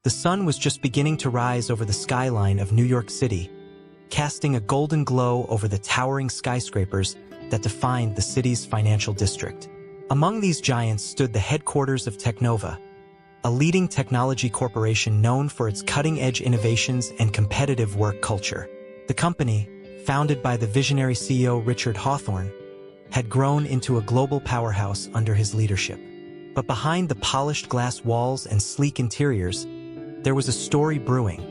The sun was just beginning to rise over the skyline of New York City, casting a golden glow over the towering skyscrapers that defined the city's financial district. Among these giants stood the headquarters of Teknova, a leading technology corporation known for its cutting-edge innovations and competitive work culture. The company, founded by the visionary CEO Richard Hawthorne, had grown into a global powerhouse under his leadership. But behind the polished glass walls and sleek interiors, there was a story brewing,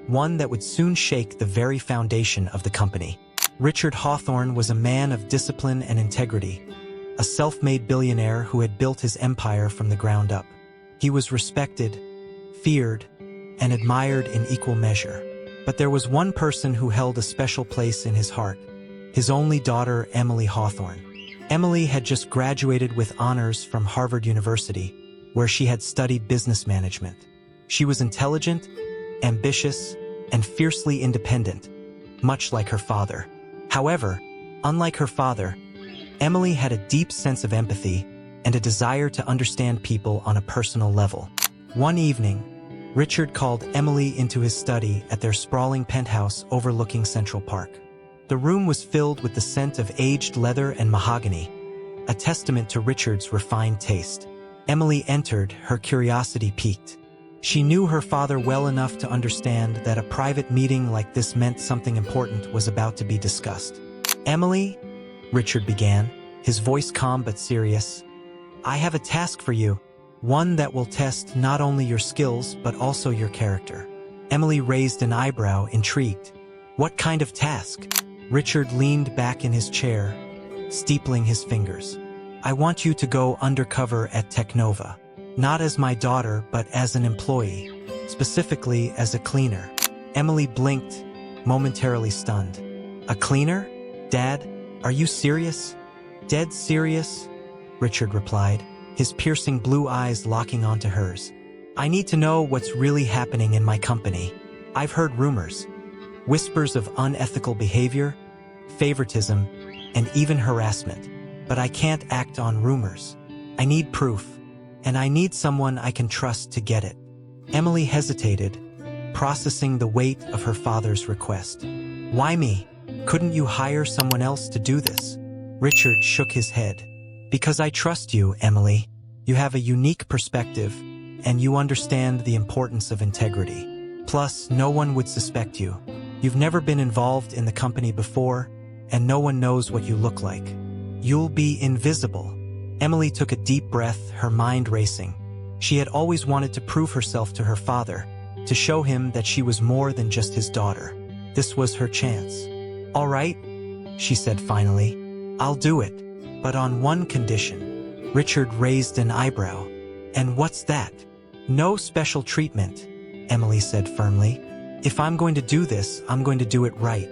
one that would soon shake the very foundation of the company. Richard Hawthorne was a man of discipline and integrity, a self-made billionaire who had built his empire from the ground up. He was respected, feared, and admired in equal measure. But there was one person who held a special place in his heart, his only daughter, Emily Hawthorne. Emily had just graduated with honors from Harvard University, where she had studied business management. She was intelligent, ambitious, and fiercely independent, much like her father. However, unlike her father, Emily had a deep sense of empathy and a desire to understand people on a personal level. One evening, Richard called Emily into his study at their sprawling penthouse overlooking Central Park. The room was filled with the scent of aged leather and mahogany, a testament to Richard's refined taste. Emily entered, her curiosity piqued. She knew her father well enough to understand that a private meeting like this meant something important was about to be discussed. "Emily," Richard began, his voice calm but serious, "I have a task for you, one that will test not only your skills but also your character." Emily raised an eyebrow, intrigued. "What kind of task?" Richard leaned back in his chair, steepling his fingers. "I want you to go undercover at Teknova. Not as my daughter, but as an employee, specifically as a cleaner." Emily blinked, momentarily stunned. "A cleaner? Dad, are you serious?" "Dead serious," Richard replied, his piercing blue eyes locking onto hers. "I need to know what's really happening in my company. I've heard rumors, whispers of unethical behavior, favoritism, and even harassment. But I can't act on rumors. I need proof. And I need someone I can trust to get it." Emily hesitated, processing the weight of her father's request. "Why me? Couldn't you hire someone else to do this?" Richard shook his head. "Because I trust you, Emily. You have a unique perspective, and you understand the importance of integrity. Plus, no one would suspect you. You've never been involved in the company before, and no one knows what you look like. You'll be invisible." Emily took a deep breath, her mind racing. She had always wanted to prove herself to her father, to show him that she was more than just his daughter. This was her chance. "All right," she said finally. "I'll do it, but on one condition." Richard raised an eyebrow. "And what's that?" "No special treatment," Emily said firmly. "If I'm going to do this, I'm going to do it right.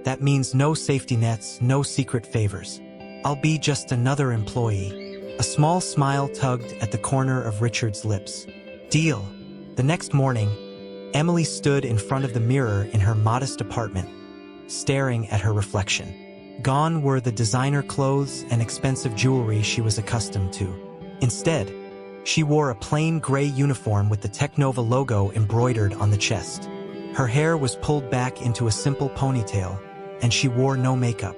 That means no safety nets, no secret favors. I'll be just another employee." A small smile tugged at the corner of Richard's lips. "Deal." The next morning, Emily stood in front of the mirror in her modest apartment, staring at her reflection. Gone were the designer clothes and expensive jewelry she was accustomed to. Instead, she wore a plain gray uniform with the Teknova logo embroidered on the chest. Her hair was pulled back into a simple ponytail, and she wore no makeup.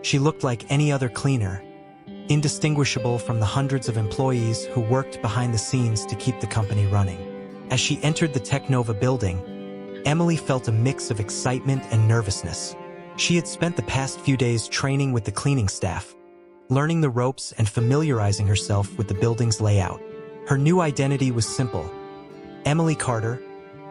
She looked like any other cleaner, indistinguishable from the hundreds of employees who worked behind the scenes to keep the company running. As she entered the Teknova building, Emily felt a mix of excitement and nervousness. She had spent the past few days training with the cleaning staff, learning the ropes and familiarizing herself with the building's layout. Her new identity was simple: Emily Carter,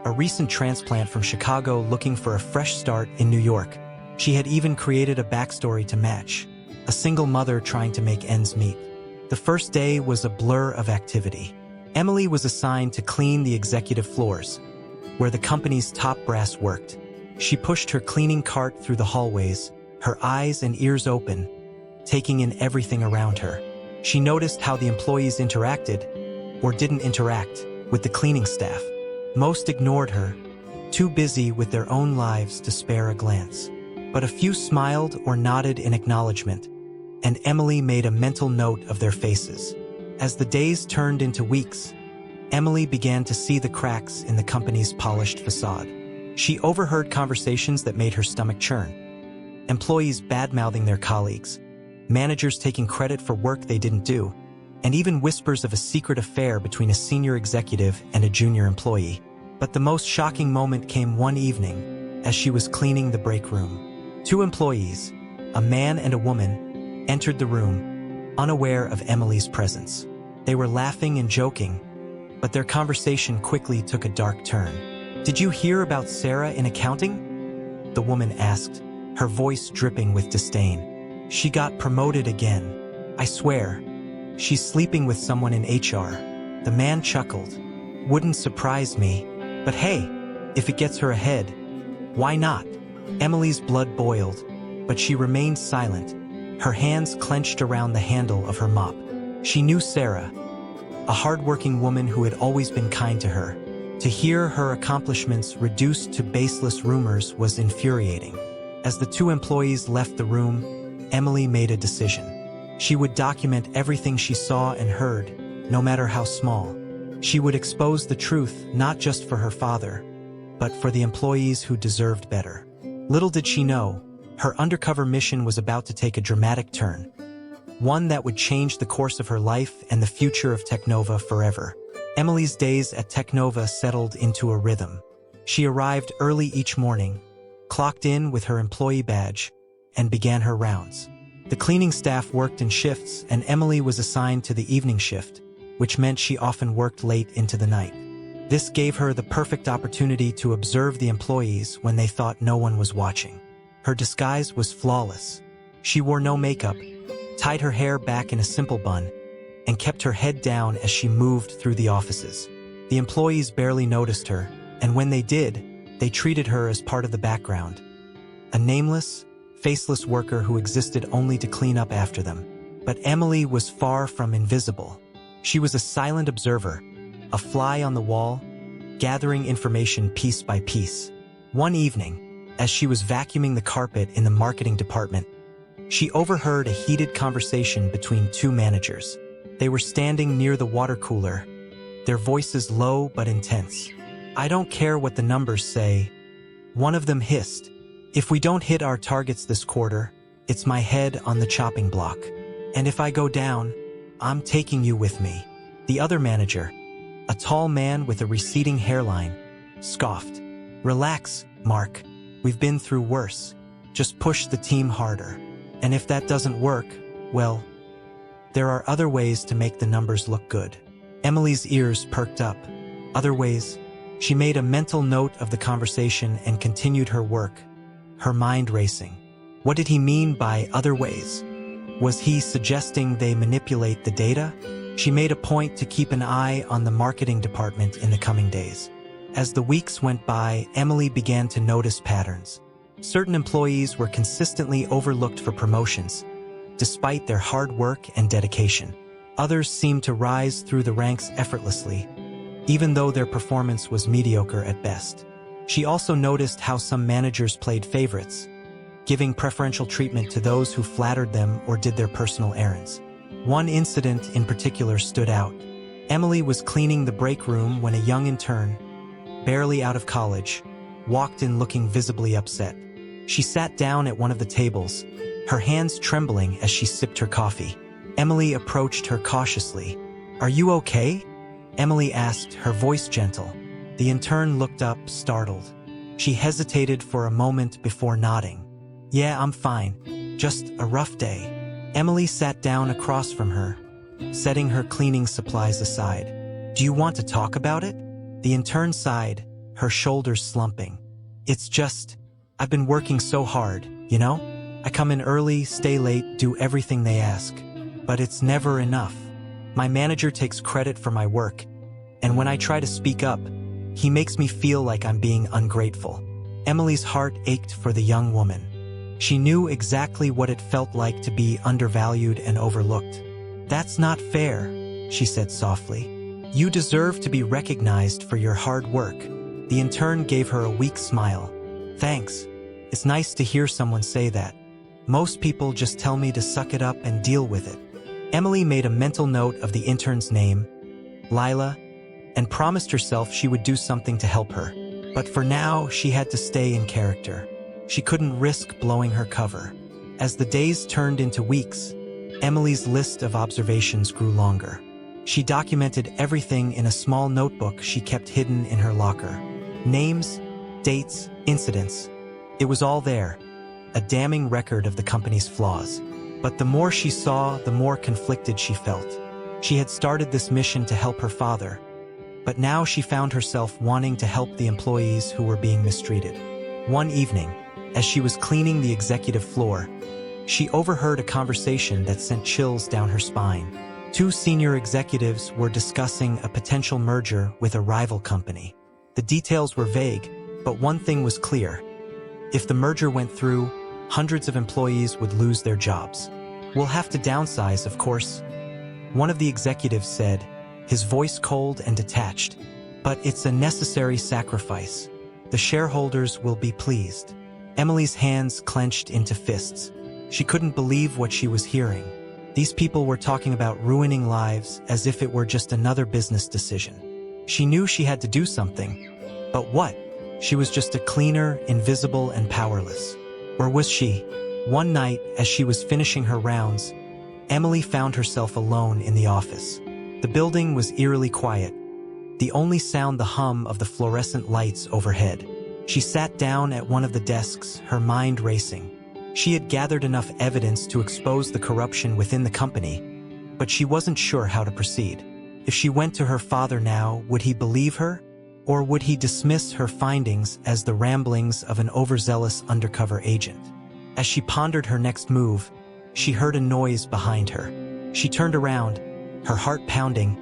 a recent transplant from Chicago looking for a fresh start in New York. She had even created a backstory to match: a single mother trying to make ends meet. The first day was a blur of activity. Emily was assigned to clean the executive floors, where the company's top brass worked. She pushed her cleaning cart through the hallways, her eyes and ears open, taking in everything around her. She noticed how the employees interacted, or didn't interact, with the cleaning staff. Most ignored her, too busy with their own lives to spare a glance. But a few smiled or nodded in acknowledgement, and Emily made a mental note of their faces. As the days turned into weeks, Emily began to see the cracks in the company's polished facade. She overheard conversations that made her stomach churn. Employees bad-mouthing their colleagues, managers taking credit for work they didn't do, and even whispers of a secret affair between a senior executive and a junior employee. But the most shocking moment came one evening, as she was cleaning the break room. Two employees, a man and a woman, entered the room, unaware of Emily's presence. They were laughing and joking, but their conversation quickly took a dark turn. "Did you hear about Sarah in accounting?" the woman asked, her voice dripping with disdain. "She got promoted again. I swear. She's sleeping with someone in HR." The man chuckled. "Wouldn't surprise me. But hey, if it gets her ahead, why not?" Emily's blood boiled, but she remained silent, her hands clenched around the handle of her mop. She knew Sarah, a hard-working woman who had always been kind to her. To hear her accomplishments reduced to baseless rumors was infuriating. As the two employees left the room, Emily made a decision. She would document everything she saw and heard, no matter how small. She would expose the truth not just for her father, but for the employees who deserved better. Little did she know, her undercover mission was about to take a dramatic turn. One that would change the course of her life and the future of Technova forever. Emily's days at Technova settled into a rhythm. She arrived early each morning, clocked in with her employee badge, and began her rounds. The cleaning staff worked in shifts, and Emily was assigned to the evening shift, which meant she often worked late into the night. This gave her the perfect opportunity to observe the employees when they thought no one was watching. Her disguise was flawless. She wore no makeup, tied her hair back in a simple bun, and kept her head down as she moved through the offices. The employees barely noticed her, and when they did, they treated her as part of the background. A nameless, faceless worker who existed only to clean up after them. But Emily was far from invisible. She was a silent observer, a fly on the wall, gathering information piece by piece. One evening, as she was vacuuming the carpet in the marketing department, she overheard a heated conversation between two managers. They were standing near the water cooler, their voices low but intense. "I don't care what the numbers say," one of them hissed. "If we don't hit our targets this quarter, it's my head on the chopping block. And if I go down, I'm taking you with me." The other manager, a tall man with a receding hairline, scoffed. "Relax, Mark. We've been through worse. Just push the team harder. And if that doesn't work, well, there are other ways to make the numbers look good." Emily's ears perked up. Other ways? She made a mental note of the conversation and continued her work, her mind racing. What did he mean by other ways? Was he suggesting they manipulate the data? She made a point to keep an eye on the marketing department in the coming days. As the weeks went by, Emily began to notice patterns. Certain employees were consistently overlooked for promotions, despite their hard work and dedication. Others seemed to rise through the ranks effortlessly, even though their performance was mediocre at best. She also noticed how some managers played favorites, giving preferential treatment to those who flattered them or did their personal errands. One incident in particular stood out. Emily was cleaning the break room when a young intern, barely out of college, walked in looking visibly upset. She sat down at one of the tables, her hands trembling as she sipped her coffee. Emily approached her cautiously. "Are you okay?" Emily asked, her voice gentle. The intern looked up, startled. She hesitated for a moment before nodding. "Yeah, I'm fine. Just a rough day." Emily sat down across from her, setting her cleaning supplies aside. "Do you want to talk about it?" The intern sighed, her shoulders slumping. "It's just, I've been working so hard, you know? I come in early, stay late, do everything they ask. But it's never enough. My manager takes credit for my work, and when I try to speak up, he makes me feel like I'm being ungrateful." Emily's heart ached for the young woman. She knew exactly what it felt like to be undervalued and overlooked. "That's not fair," she said softly. "You deserve to be recognized for your hard work." The intern gave her a weak smile. "Thanks. It's nice to hear someone say that. Most people just tell me to suck it up and deal with it." Emily made a mental note of the intern's name, Lila, and promised herself she would do something to help her. But for now, she had to stay in character. She couldn't risk blowing her cover. As the days turned into weeks, Emily's list of observations grew longer. She documented everything in a small notebook she kept hidden in her locker. Names, dates, incidents. It was all there, a damning record of the company's flaws. But the more she saw, the more conflicted she felt. She had started this mission to help her father, but now she found herself wanting to help the employees who were being mistreated. One evening, as she was cleaning the executive floor, she overheard a conversation that sent chills down her spine. Two senior executives were discussing a potential merger with a rival company. The details were vague, but one thing was clear. If the merger went through, hundreds of employees would lose their jobs. "We'll have to downsize, of course," one of the executives said, his voice cold and detached. "But it's a necessary sacrifice. The shareholders will be pleased." Emily's hands clenched into fists. She couldn't believe what she was hearing. These people were talking about ruining lives as if it were just another business decision. She knew she had to do something. But what? She was just a cleaner, invisible, and powerless. Or was she? One night, as she was finishing her rounds, Emily found herself alone in the office. The building was eerily quiet, the only sound the hum of the fluorescent lights overhead. She sat down at one of the desks, her mind racing. She had gathered enough evidence to expose the corruption within the company, but she wasn't sure how to proceed. If she went to her father now, would he believe her? Or would he dismiss her findings as the ramblings of an overzealous undercover agent? As she pondered her next move, she heard a noise behind her. She turned around, her heart pounding,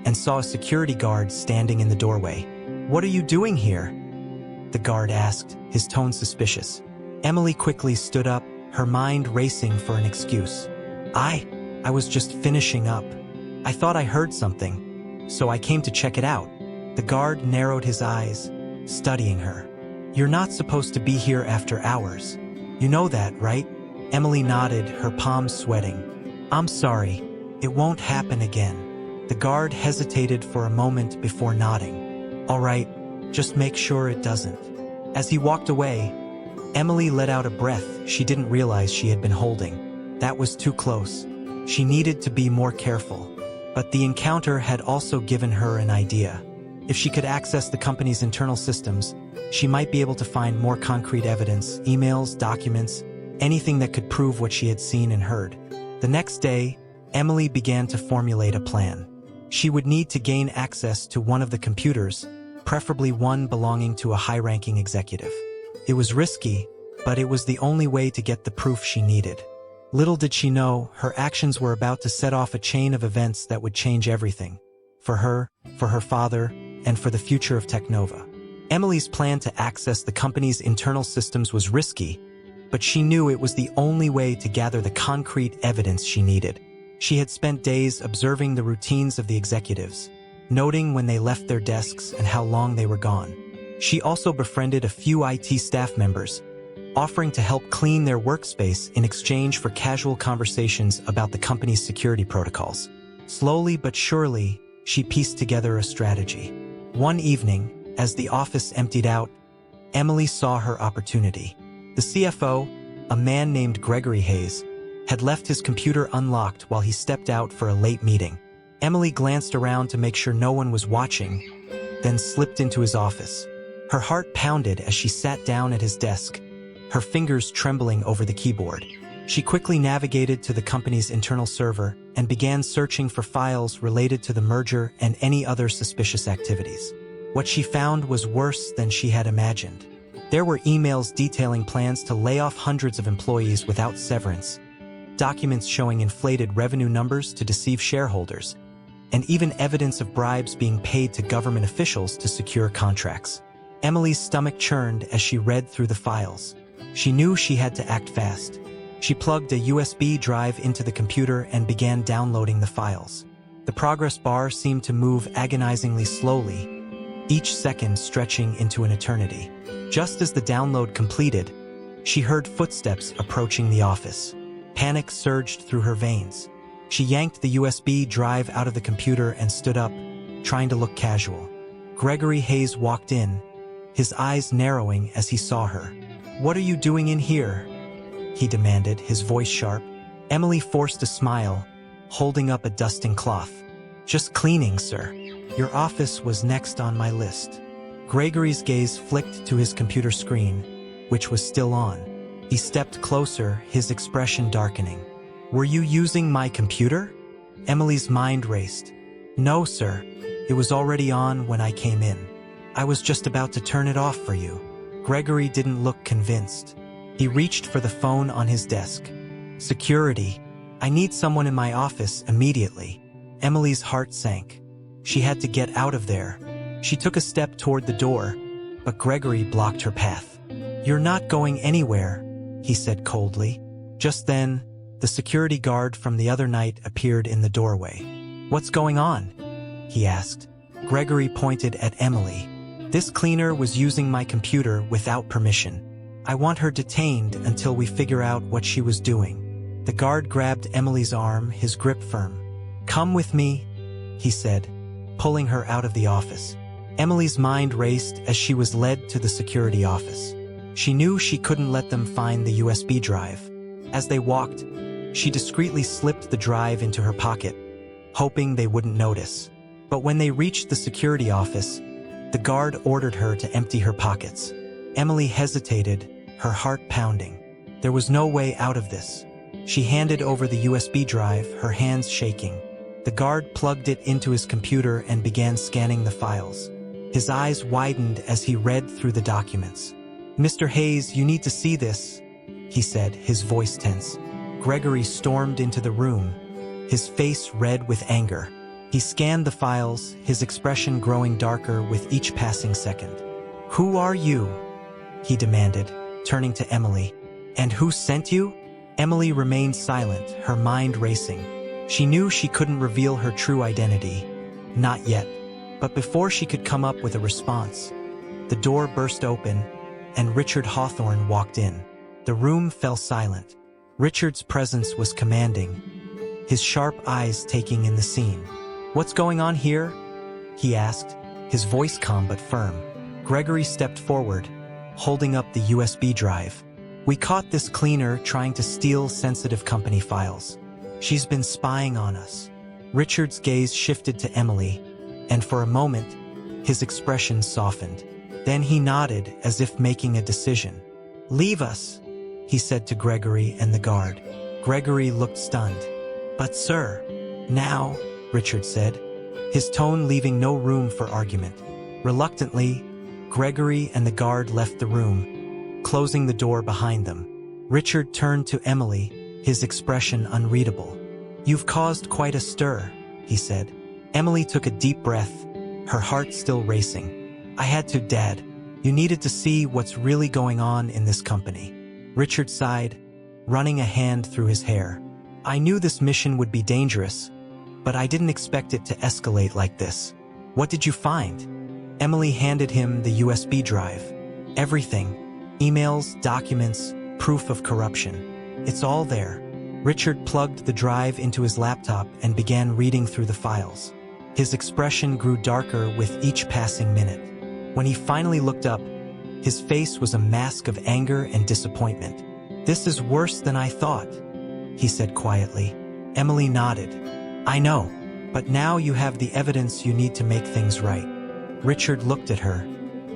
and saw a security guard standing in the doorway. "What are you doing here?" the guard asked, his tone suspicious. Emily quickly stood up, her mind racing for an excuse. I was just finishing up. I thought I heard something, so I came to check it out." The guard narrowed his eyes, studying her. "You're not supposed to be here after hours. You know that, right?" Emily nodded, her palms sweating. "I'm sorry. It won't happen again." The guard hesitated for a moment before nodding. "All right, just make sure it doesn't." As he walked away, Emily let out a breath she didn't realize she had been holding. That was too close. She needed to be more careful. But the encounter had also given her an idea. If she could access the company's internal systems, she might be able to find more concrete evidence, emails, documents, anything that could prove what she had seen and heard. The next day, Emily began to formulate a plan. She would need to gain access to one of the computers, preferably one belonging to a high-ranking executive. It was risky, but it was the only way to get the proof she needed. Little did she know, her actions were about to set off a chain of events that would change everything. For her father, and for the future of Technova. Emily's plan to access the company's internal systems was risky, but she knew it was the only way to gather the concrete evidence she needed. She had spent days observing the routines of the executives, noting when they left their desks and how long they were gone. She also befriended a few IT staff members, offering to help clean their workspace in exchange for casual conversations about the company's security protocols. Slowly but surely, she pieced together a strategy. One evening, as the office emptied out, Emily saw her opportunity. The CFO, a man named Gregory Hayes, had left his computer unlocked while he stepped out for a late meeting. Emily glanced around to make sure no one was watching, then slipped into his office. Her heart pounded as she sat down at his desk, her fingers trembling over the keyboard. She quickly navigated to the company's internal server and began searching for files related to the merger and any other suspicious activities. What she found was worse than she had imagined. There were emails detailing plans to lay off hundreds of employees without severance, documents showing inflated revenue numbers to deceive shareholders, and even evidence of bribes being paid to government officials to secure contracts. Emily's stomach churned as she read through the files. She knew she had to act fast. She plugged a USB drive into the computer and began downloading the files. The progress bar seemed to move agonizingly slowly, each second stretching into an eternity. Just as the download completed, she heard footsteps approaching the office. Panic surged through her veins. She yanked the USB drive out of the computer and stood up, trying to look casual. Gregory Hayes walked in, his eyes narrowing as he saw her. "What are you doing in here?" he demanded, his voice sharp. Emily forced a smile, holding up a dusting cloth. "Just cleaning, sir. Your office was next on my list." Gregory's gaze flicked to his computer screen, which was still on. He stepped closer, his expression darkening. "Were you using my computer?" Emily's mind raced. "No, sir. It was already on when I came in. I was just about to turn it off for you." Gregory didn't look convinced. He reached for the phone on his desk. "Security. I need someone in my office immediately." Emily's heart sank. She had to get out of there. She took a step toward the door, but Gregory blocked her path. "You're not going anywhere," he said coldly. Just then, the security guard from the other night appeared in the doorway. "What's going on?" he asked. Gregory pointed at Emily. "This cleaner was using my computer without permission. I want her detained until we figure out what she was doing." The guard grabbed Emily's arm, his grip firm. "Come with me," he said, pulling her out of the office. Emily's mind raced as she was led to the security office. She knew she couldn't let them find the USB drive. As they walked, she discreetly slipped the drive into her pocket, hoping they wouldn't notice. But when they reached the security office, the guard ordered her to empty her pockets. Emily hesitated, her heart pounding. There was no way out of this. She handed over the USB drive, her hands shaking. The guard plugged it into his computer and began scanning the files. His eyes widened as he read through the documents. "Mr. Hayes, you need to see this," he said, his voice tense. Gregory stormed into the room, his face red with anger. He scanned the files, his expression growing darker with each passing second. "Who are you?" he demanded, turning to Emily. "And who sent you?" Emily remained silent, her mind racing. She knew she couldn't reveal her true identity. Not yet. But before she could come up with a response, the door burst open, and Richard Hawthorne walked in. The room fell silent. Richard's presence was commanding, his sharp eyes taking in the scene. "What's going on here?" he asked, his voice calm but firm. Gregory stepped forward, holding up the USB drive. "We caught this cleaner trying to steal sensitive company files. She's been spying on us." Richard's gaze shifted to Emily, and for a moment, his expression softened. Then he nodded as if making a decision. "Leave us," he said to Gregory and the guard. Gregory looked stunned. "But sir." "Now," Richard said, his tone leaving no room for argument. Reluctantly, Gregory and the guard left the room, closing the door behind them. Richard turned to Emily, his expression unreadable. "You've caused quite a stir," he said. Emily took a deep breath, her heart still racing. "I had to, Dad. You needed to see what's really going on in this company." Richard sighed, running a hand through his hair. "I knew this mission would be dangerous, but I didn't expect it to escalate like this." "What did you find?" Emily handed him the USB drive. "Everything. Emails, documents, proof of corruption. It's all there." Richard plugged the drive into his laptop and began reading through the files. His expression grew darker with each passing minute. When he finally looked up, his face was a mask of anger and disappointment. "This is worse than I thought," he said quietly. Emily nodded. "I know, but now you have the evidence you need to make things right." Richard looked at her,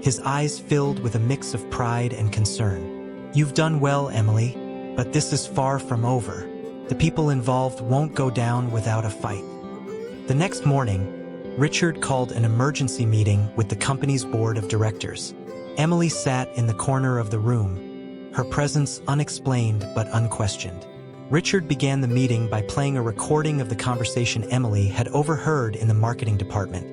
his eyes filled with a mix of pride and concern. "You've done well, Emily, but this is far from over. The people involved won't go down without a fight." The next morning, Richard called an emergency meeting with the company's board of directors. Emily sat in the corner of the room, her presence unexplained but unquestioned. Richard began the meeting by playing a recording of the conversation Emily had overheard in the marketing department,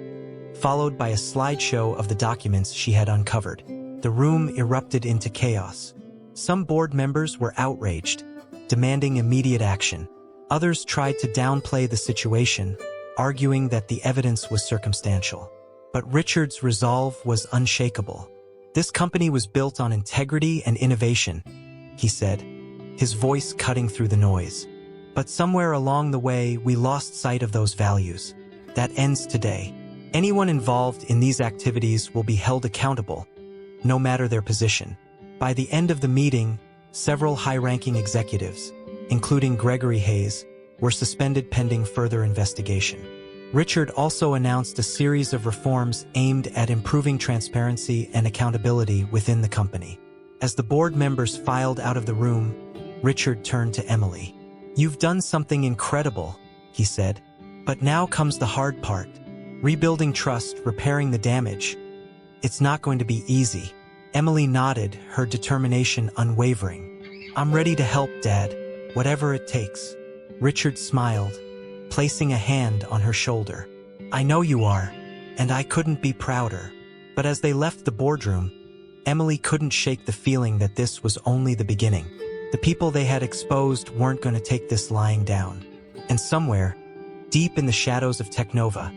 followed by a slideshow of the documents she had uncovered. The room erupted into chaos. Some board members were outraged, demanding immediate action. Others tried to downplay the situation, arguing that the evidence was circumstantial. But Richard's resolve was unshakable. "This company was built on integrity and innovation," he said, his voice cutting through the noise. "But somewhere along the way, we lost sight of those values. That ends today." Anyone involved in these activities will be held accountable, no matter their position. By the end of the meeting, several high-ranking executives, including Gregory Hayes, were suspended pending further investigation. Richard also announced a series of reforms aimed at improving transparency and accountability within the company. As the board members filed out of the room, Richard turned to Emily. "You've done something incredible," he said. "But now comes the hard part. Rebuilding trust, repairing the damage. It's not going to be easy." Emily nodded, her determination unwavering. "I'm ready to help, Dad, whatever it takes." Richard smiled, placing a hand on her shoulder. "I know you are, and I couldn't be prouder." But as they left the boardroom, Emily couldn't shake the feeling that this was only the beginning. The people they had exposed weren't going to take this lying down. And somewhere, deep in the shadows of Technova,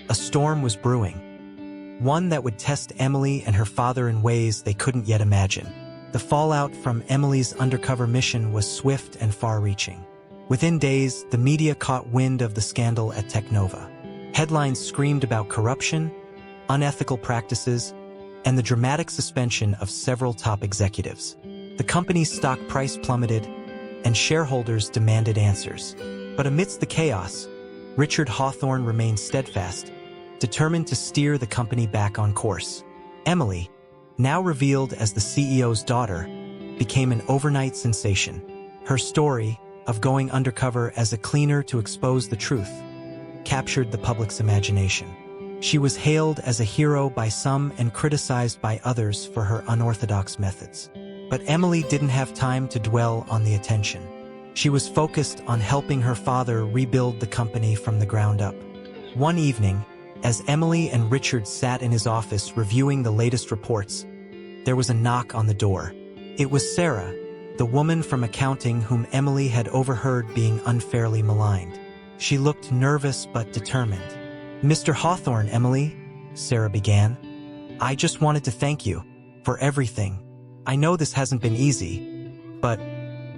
a storm was brewing. One that would test Emily and her father in ways they couldn't yet imagine. The fallout from Emily's undercover mission was swift and far-reaching. Within days, the media caught wind of the scandal at Technova. Headlines screamed about corruption, unethical practices, and the dramatic suspension of several top executives. The company's stock price plummeted, and shareholders demanded answers. But amidst the chaos, Richard Hawthorne remained steadfast, determined to steer the company back on course. Emily, now revealed as the CEO's daughter, became an overnight sensation. Her story, of going undercover as a cleaner to expose the truth, captured the public's imagination. She was hailed as a hero by some and criticized by others for her unorthodox methods. But Emily didn't have time to dwell on the attention. She was focused on helping her father rebuild the company from the ground up. One evening, as Emily and Richard sat in his office reviewing the latest reports, there was a knock on the door. It was Sarah, the woman from accounting whom Emily had overheard being unfairly maligned. She looked nervous but determined. "Mr. Hawthorne, Emily," Sarah began, "I just wanted to thank you for everything. I know this hasn't been easy, but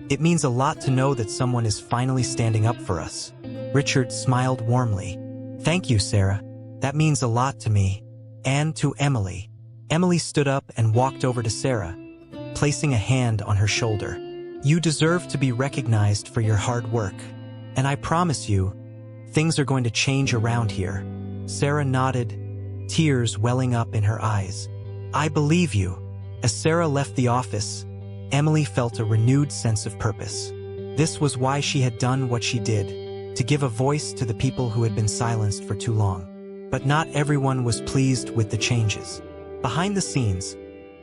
it means a lot to know that someone is finally standing up for us." Richard smiled warmly. "Thank you, Sarah. That means a lot to me, and to Emily." Emily stood up and walked over to Sarah, placing a hand on her shoulder. "You deserve to be recognized for your hard work, and I promise you, things are going to change around here." Sarah nodded, tears welling up in her eyes. "I believe you." As Sarah left the office, Emily felt a renewed sense of purpose. This was why she had done what she did, to give a voice to the people who had been silenced for too long. But not everyone was pleased with the changes. Behind the scenes,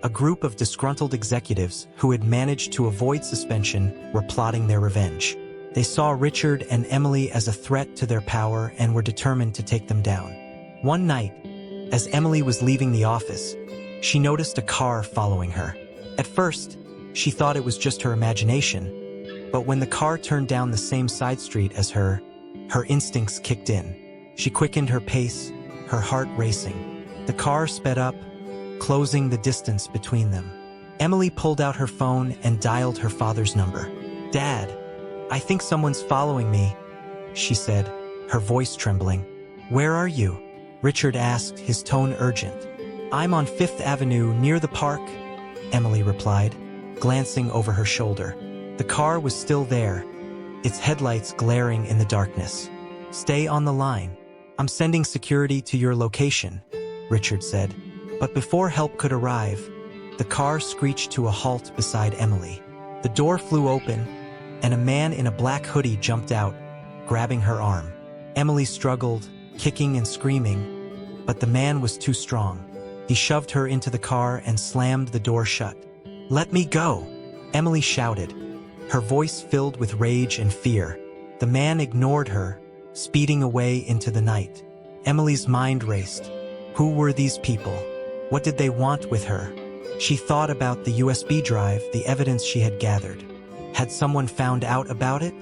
a group of disgruntled executives who had managed to avoid suspension were plotting their revenge. They saw Richard and Emily as a threat to their power and were determined to take them down. One night, as Emily was leaving the office, she noticed a car following her. At first, she thought it was just her imagination, but when the car turned down the same side street as her instincts kicked in. She quickened her pace, her heart racing. The car sped up, closing the distance between them. Emily pulled out her phone and dialed her father's number. "Dad, I think someone's following me," she said, her voice trembling. "Where are you?" Richard asked, his tone urgent. "I'm on 5th Avenue near the park," Emily replied, glancing over her shoulder. The car was still there, its headlights glaring in the darkness. "Stay on the line. I'm sending security to your location," Richard said. But before help could arrive, the car screeched to a halt beside Emily. The door flew open, and a man in a black hoodie jumped out, grabbing her arm. Emily struggled, kicking and screaming, but the man was too strong. He shoved her into the car and slammed the door shut. "Let me go!" Emily shouted, her voice filled with rage and fear. The man ignored her, speeding away into the night. Emily's mind raced. Who were these people? What did they want with her? She thought about the USB drive, the evidence she had gathered. Had someone found out about it?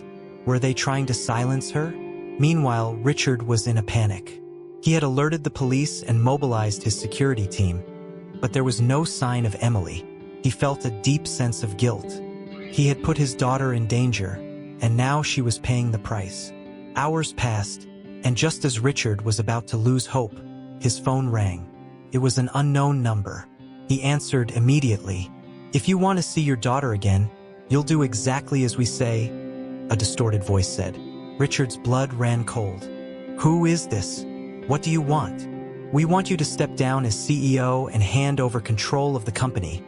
Were they trying to silence her? Meanwhile, Richard was in a panic. He had alerted the police and mobilized his security team, but there was no sign of Emily. He felt a deep sense of guilt. He had put his daughter in danger, and now she was paying the price. Hours passed, and just as Richard was about to lose hope, His phone rang. It was an unknown number. He answered immediately. "If you want to see your daughter again, you'll do exactly as we say," a distorted voice said. Richard's blood ran cold. "Who is this? What do you want?" "We want you to step down as CEO and hand over control of the company,"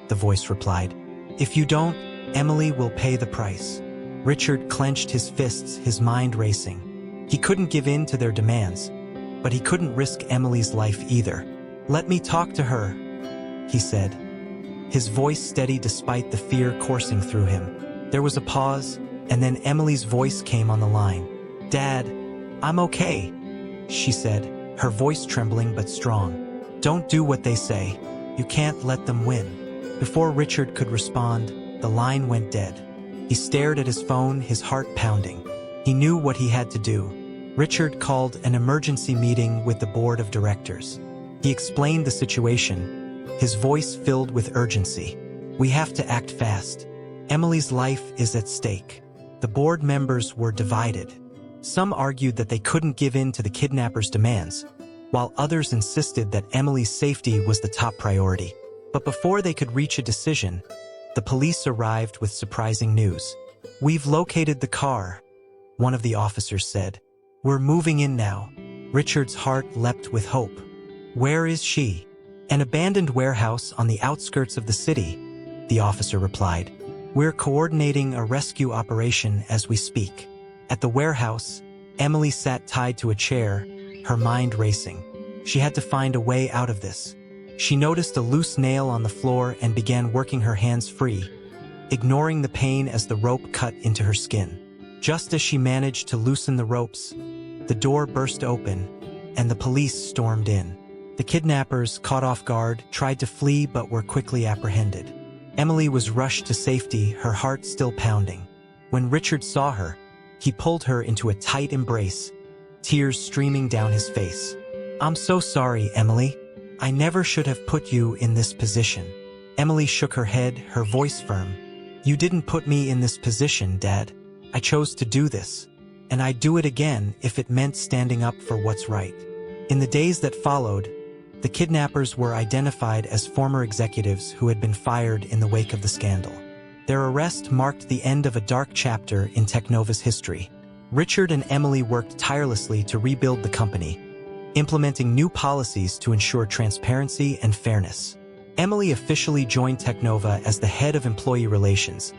the voice replied. "If you don't, Emily will pay the price." Richard clenched his fists, his mind racing. He couldn't give in to their demands, but he couldn't risk Emily's life either. "Let me talk to her," he said, his voice steady despite the fear coursing through him. There was a pause, and then Emily's voice came on the line. "Dad, I'm okay," she said, her voice trembling but strong. "Don't do what they say. You can't let them win." Before Richard could respond, the line went dead. He stared at his phone, his heart pounding. He knew what he had to do. Richard called an emergency meeting with the board of directors. He explained the situation, his voice filled with urgency. "We have to act fast. Emily's life is at stake." The board members were divided. Some argued that they couldn't give in to the kidnappers' demands, while others insisted that Emily's safety was the top priority. But before they could reach a decision, the police arrived with surprising news. "We've located the car," one of the officers said. "We're moving in now." Richard's heart leapt with hope. "Where is she?" "An abandoned warehouse on the outskirts of the city," the officer replied. "We're coordinating a rescue operation as we speak." At the warehouse, Emily sat tied to a chair, her mind racing. She had to find a way out of this. She noticed a loose nail on the floor and began working her hands free, ignoring the pain as the rope cut into her skin. Just as she managed to loosen the ropes, the door burst open, and the police stormed in. The kidnappers, caught off guard, tried to flee but were quickly apprehended. Emily was rushed to safety, her heart still pounding. When Richard saw her, he pulled her into a tight embrace, tears streaming down his face. "I'm so sorry, Emily. I never should have put you in this position." Emily shook her head, her voice firm. "You didn't put me in this position, Dad. I chose to do this, and I'd do it again if it meant standing up for what's right." In the days that followed, the kidnappers were identified as former executives who had been fired in the wake of the scandal. Their arrest marked the end of a dark chapter in Technova's history. Richard and Emily worked tirelessly to rebuild the company, implementing new policies to ensure transparency and fairness. Emily officially joined Technova as the head of employee relations,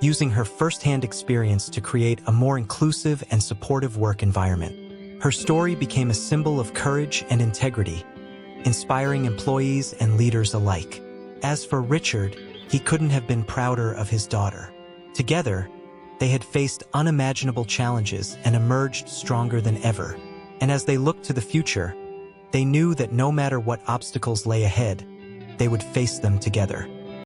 using her first-hand experience to create a more inclusive and supportive work environment. Her story became a symbol of courage and integrity, inspiring employees and leaders alike. As for Richard, he couldn't have been prouder of his daughter. Together, they had faced unimaginable challenges and emerged stronger than ever. And as they looked to the future, they knew that no matter what obstacles lay ahead, they would face them together.